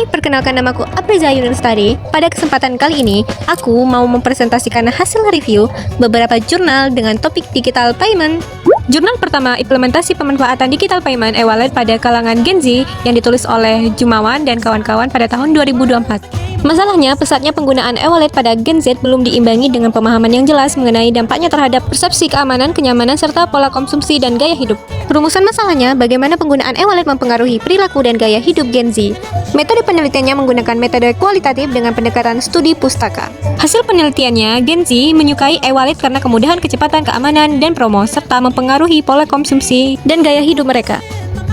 Hai, perkenalkan namaku Apriza Yunustari. Pada kesempatan kali ini, aku mau mempresentasikan hasil review beberapa jurnal dengan topik digital payment. Jurnal pertama, implementasi pemanfaatan digital payment e-wallet pada kalangan Gen Z yang ditulis oleh Jumawan dan kawan-kawan pada tahun 2024. Masalahnya, pesatnya penggunaan e-wallet pada Gen Z belum diimbangi dengan pemahaman yang jelas mengenai dampaknya terhadap persepsi keamanan, kenyamanan, serta pola konsumsi dan gaya hidup. Rumusan masalahnya, bagaimana penggunaan e-wallet mempengaruhi perilaku dan gaya hidup Gen Z. Metode penelitiannya menggunakan metode kualitatif dengan pendekatan studi pustaka. Hasil penelitiannya, Gen Z menyukai e-wallet karena kemudahan, kecepatan, keamanan, dan promo, serta mempengaruhi pola konsumsi dan gaya hidup mereka.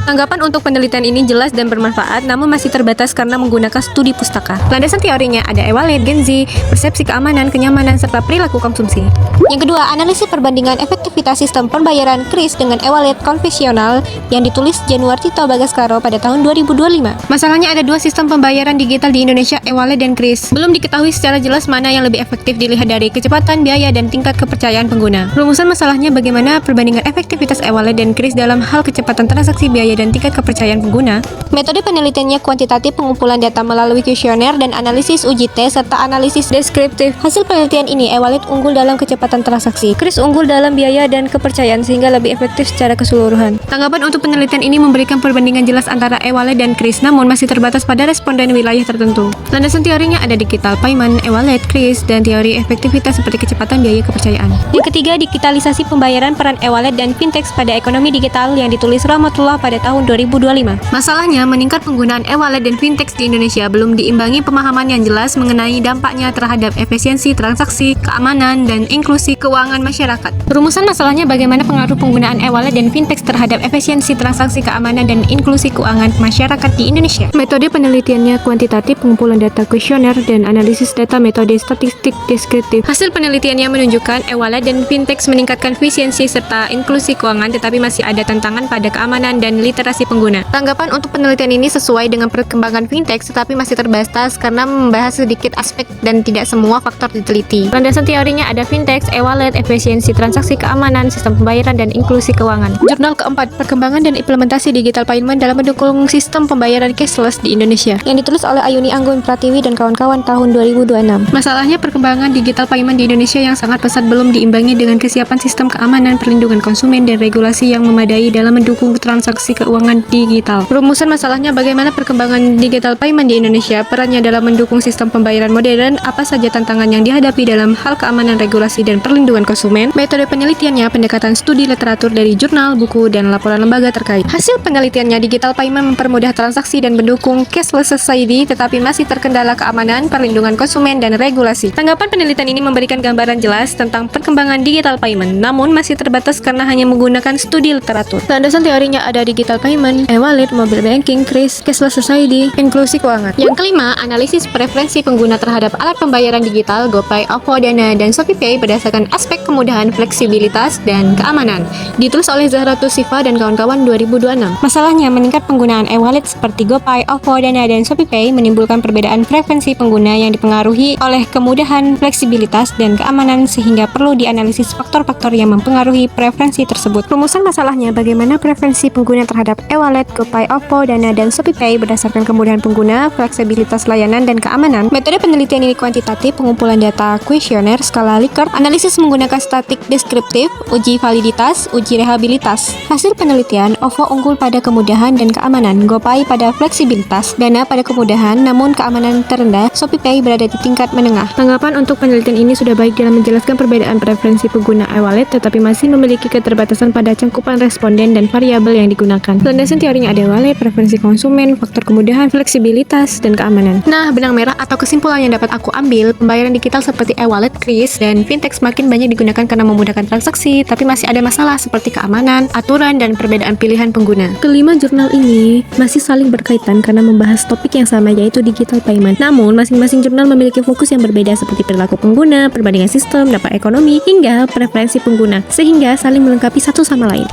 Tanggapan untuk penelitian ini jelas dan bermanfaat, namun masih terbatas karena menggunakan studi pustaka. Landasan teorinya ada e-wallet, Gen Z, persepsi keamanan, kenyamanan, serta perilaku konsumsi. Yang kedua, analisis perbandingan efektivitas sistem pembayaran KRIS dengan e-wallet konvensional yang ditulis Januar Tito Bagaskaro pada tahun 2025. Masalahnya ada dua sistem pembayaran digital di Indonesia, e-wallet dan KRIS. Belum diketahui secara jelas mana yang lebih efektif dilihat dari kecepatan, biaya, dan tingkat kepercayaan pengguna. Rumusan masalahnya bagaimana perbandingan efektivitas e-wallet dan KRIS dalam hal kecepatan transaksi, biaya, dan tingkat kepercayaan pengguna. Metode penelitiannya kuantitatif, pengumpulan data melalui kuesioner dan analisis uji tes serta analisis deskriptif. Hasil penelitian ini, e-wallet unggul dalam kecepatan transaksi, KRIS unggul dalam biaya dan kepercayaan sehingga lebih efektif secara keseluruhan. Tanggapan untuk penelitian ini memberikan perbandingan jelas antara e-wallet dan KRIS, namun masih terbatas pada responden wilayah tertentu. Landasan teorinya ada digital payment, e-wallet, KRIS, dan teori efektivitas seperti kecepatan, biaya, kepercayaan. Yang ketiga, digitalisasi pembayaran, peran e-wallet dan fintech pada ekonomi digital yang ditulis Rahmatullah pada tahun 2025. Masalahnya, meningkat penggunaan e-wallet dan fintech di Indonesia belum diimbangi pemahaman yang jelas mengenai dampaknya terhadap efisiensi transaksi, keamanan, dan inklusi keuangan masyarakat. Rumusan masalahnya bagaimana pengaruh penggunaan e-wallet dan fintech terhadap efisiensi transaksi, keamanan, dan inklusi keuangan masyarakat di Indonesia. Metode penelitiannya kuantitatif, pengumpulan data kuesioner, dan analisis data metode statistik deskriptif. Hasil penelitiannya menunjukkan e-wallet dan fintech meningkatkan efisiensi serta inklusi keuangan, tetapi masih ada tantangan pada keamanan dan literasi pengguna. Tanggapan untuk penelitian ini sesuai dengan perkembangan fintech, tetapi masih terbatas karena membahas sedikit aspek dan tidak semua faktor diteliti. Landasan teorinya ada fintech, e-wallet, efisiensi transaksi, keamanan, sistem pembayaran, dan inklusi keuangan. Jurnal keempat, perkembangan dan implementasi digital payment dalam mendukung sistem pembayaran cashless di Indonesia, yang ditulis oleh Ayuni Anggun Pratiwi dan kawan-kawan tahun 2026. Masalahnya, perkembangan digital payment di Indonesia yang sangat pesat belum diimbangi dengan kesiapan sistem keamanan, perlindungan konsumen, dan regulasi yang memadai dalam mendukung transaksi keuangan digital. Rumusan masalahnya bagaimana perkembangan digital payment di Indonesia, perannya dalam mendukung sistem pembayaran modern, apa saja tantangan yang dihadapi dalam hal keamanan, regulasi, dan perlindungan konsumen. Metode penelitiannya pendekatan studi literatur dari jurnal, buku, dan laporan lembaga terkait. Hasil penelitiannya digital payment mempermudah transaksi dan mendukung cashless society, tetapi masih terkendala keamanan, perlindungan konsumen, dan regulasi. Tanggapan penelitian ini memberikan gambaran jelas tentang perkembangan digital payment, namun masih terbatas karena hanya menggunakan studi literatur. Landasan teorinya ada digital payment, e-wallet, mobile banking, KRIS, cashless society, inklusi keuangan. Yang kelima, analisis preferensi pengguna terhadap alat pembayaran digital, GoPay, OVO, Dana, dan ShopeePay berdasarkan aspek kemudahan, fleksibilitas, dan keamanan. Ditulis oleh Zahratus Sifa dan kawan-kawan 2026. Masalahnya, meningkat penggunaan e-wallet seperti GoPay, OVO, Dana, dan ShopeePay menimbulkan perbedaan preferensi pengguna yang dipengaruhi oleh kemudahan, fleksibilitas, dan keamanan sehingga perlu dianalisis faktor-faktor yang mempengaruhi preferensi tersebut. Rumusan masalahnya, bagaimana preferensi pengguna terhadap e-wallet, GoPay, OVO, Dana, dan ShopeePay berdasarkan kemudahan pengguna, fleksibilitas layanan, dan keamanan. Metode penelitian ini kuantitatif, pengumpulan data kuesioner, skala Likert, analisis menggunakan statik deskriptif, uji validitas, uji rehabilitas. Hasil penelitian, OVO unggul pada kemudahan dan keamanan, GoPay pada fleksibilitas, Dana pada kemudahan namun keamanan terendah, ShopeePay berada di tingkat menengah. Tanggapan untuk penelitian ini sudah baik dalam menjelaskan perbedaan preferensi pengguna e-wallet, tetapi masih memiliki keterbatasan pada cangkupan responden dan variabel yang digunakan. Landasan teorinya ada e-wallet, preferensi konsumen, faktor kemudahan, fleksibilitas, dan keamanan. Nah, benang merah atau kesimpulan yang dapat aku ambil, pembayaran digital seperti e-wallet, KRIS, dan fintech semakin banyak digunakan karena memudahkan transaksi, tapi masih ada masalah seperti keamanan, aturan, dan perbedaan pilihan pengguna. Kelima jurnal ini masih saling berkaitan karena membahas topik yang sama, yaitu digital payment. Namun, masing-masing jurnal memiliki fokus yang berbeda seperti perilaku pengguna, perbandingan sistem, dampak ekonomi, hingga preferensi pengguna, sehingga saling melengkapi satu sama lain.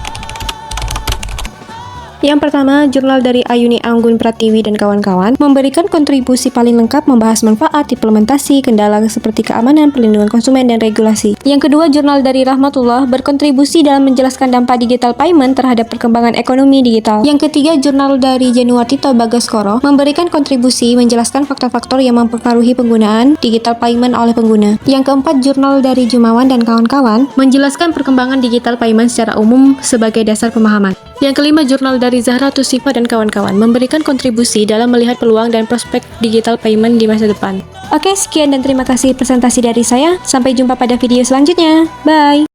Yang pertama, jurnal dari Ayuni Anggun Pratiwi dan kawan-kawan memberikan kontribusi paling lengkap membahas manfaat, implementasi, kendala seperti keamanan, perlindungan konsumen, dan regulasi. Yang kedua, jurnal dari Rahmatullah berkontribusi dalam menjelaskan dampak digital payment terhadap perkembangan ekonomi digital. Yang ketiga, jurnal dari Januartito Bagaskoro memberikan kontribusi menjelaskan faktor-faktor yang mempengaruhi penggunaan digital payment oleh pengguna. Yang keempat, jurnal dari Jumawan dan kawan-kawan menjelaskan perkembangan digital payment secara umum sebagai dasar pemahaman. Yang kelima, jurnal dari Zahra Tusifa dan kawan-kawan memberikan kontribusi dalam melihat peluang dan prospek digital payment di masa depan. Oke, sekian dan terima kasih presentasi dari saya. Sampai jumpa pada video selanjutnya. Bye!